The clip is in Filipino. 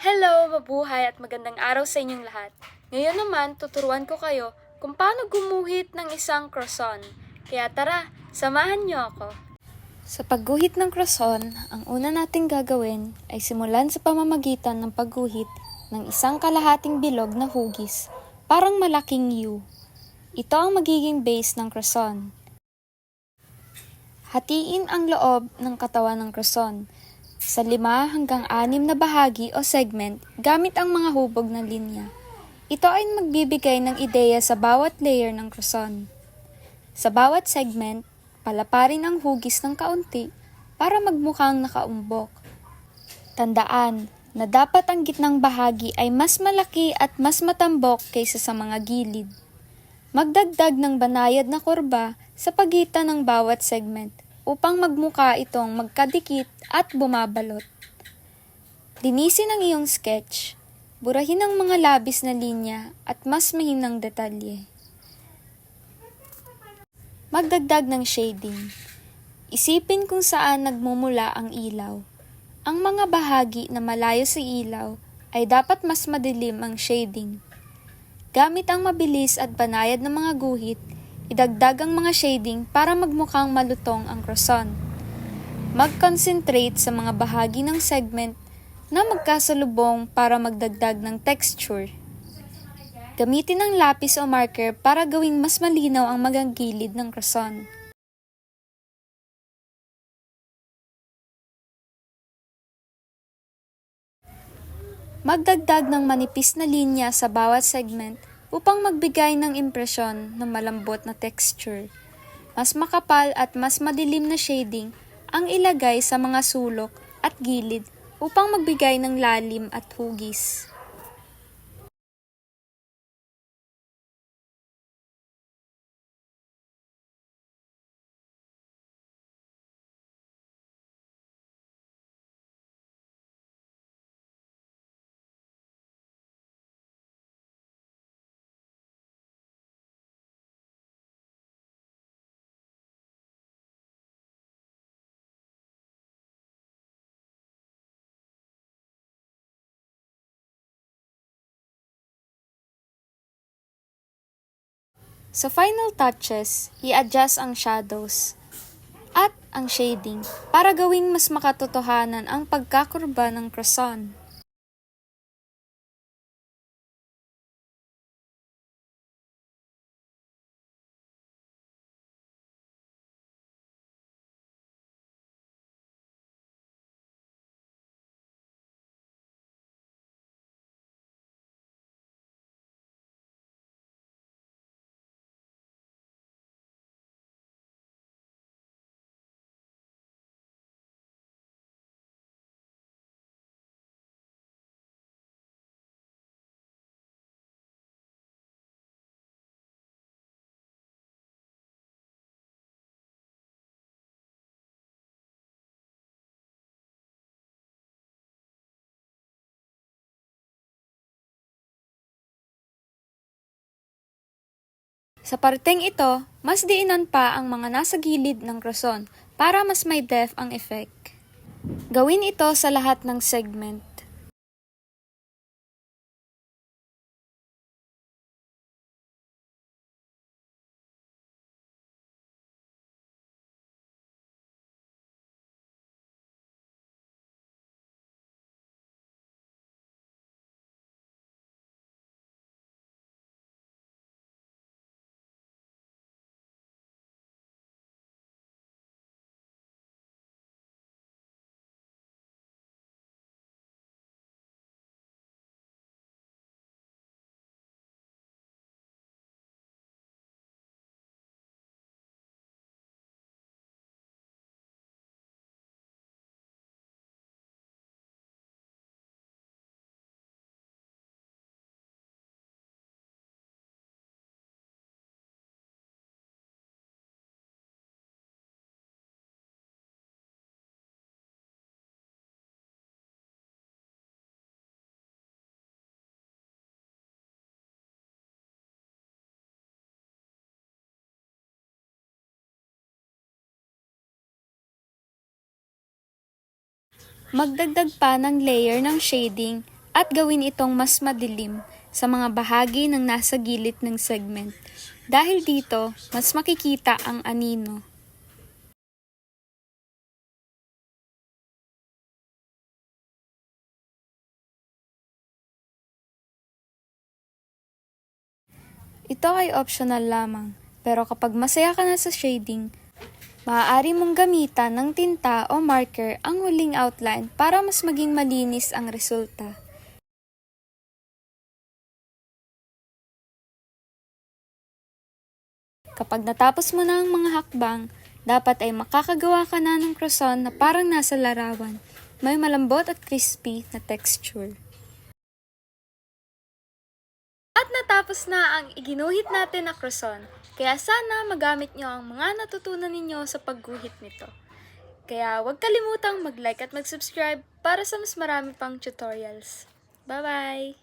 Hello, mabuhay at magandang araw sa inyong lahat. Ngayon naman, tuturuan ko kayo kung paano gumuhit ng isang croissant. Kaya tara, samahan niyo ako. Sa pagguhit ng croissant, ang una nating gagawin ay simulan sa pamamagitan ng pagguhit ng isang kalahating bilog na hugis, parang malaking U. Ito ang magiging base ng croissant. Hatiin ang loob ng katawan ng croissant sa 5 hanggang 6 na bahagi o segment gamit ang mga hubog na linya. Ito ay magbibigay ng ideya sa bawat layer ng croissant. Sa bawat segment, palaparin ang hugis ng kaunti para magmukhang nakaumbok. Tandaan na dapat ang gitnang bahagi ay mas malaki at mas matambok kaysa sa mga gilid. Magdagdag ng banayad na kurba sa pagitan ng bawat segment upang magmuka itong magkadikit at bumabalot. Linisin ang iyong sketch. Burahin ang mga labis na linya at mas mahinang detalye. Magdagdag ng shading. Isipin kung saan nagmumula ang ilaw. Ang mga bahagi na malayo sa ilaw ay dapat mas madilim ang shading. Gamit ang mabilis at banayad na mga guhit, idagdag ang mga shading para magmukhang malutong ang croissant. Mag-concentrate sa mga bahagi ng segment na magkasalubong para magdagdag ng texture. Gamitin ang lapis o marker para gawing mas malinaw ang mga gilid ng croissant. Magdagdag ng manipis na linya sa bawat segment upang magbigay ng impresyon ng malambot na texture. Mas makapal at mas madilim na shading ang ilagay sa mga sulok at gilid upang magbigay ng lalim at hugis. Sa final touches, i-adjust ang shadows at ang shading para gawing mas makatotohanan ang pagkakurba ng croissant. Sa parteng ito, mas diinan pa ang mga nasa gilid ng croissant para mas may depth ang effect. Gawin ito sa lahat ng segment. Magdagdag pa ng layer ng shading at gawin itong mas madilim sa mga bahagi ng nasa gilid ng segment. Dahil dito, mas makikita ang anino. Ito ay optional lamang, pero kapag masaya ka na sa shading, maaari mong gamitan ng tinta o marker ang huling outline para mas maging malinis ang resulta. Kapag natapos mo na ang mga hakbang, dapat ay makakagawa ka na ng croissant na parang nasa larawan. May malambot at crispy na texture. At natapos na ang iginuhit natin na croissant, kaya sana magamit nyo ang mga natutunan ninyo sa pagguhit nito. Kaya huwag kalimutang mag-like at mag-subscribe para sa mas marami pang tutorials. Bye-bye!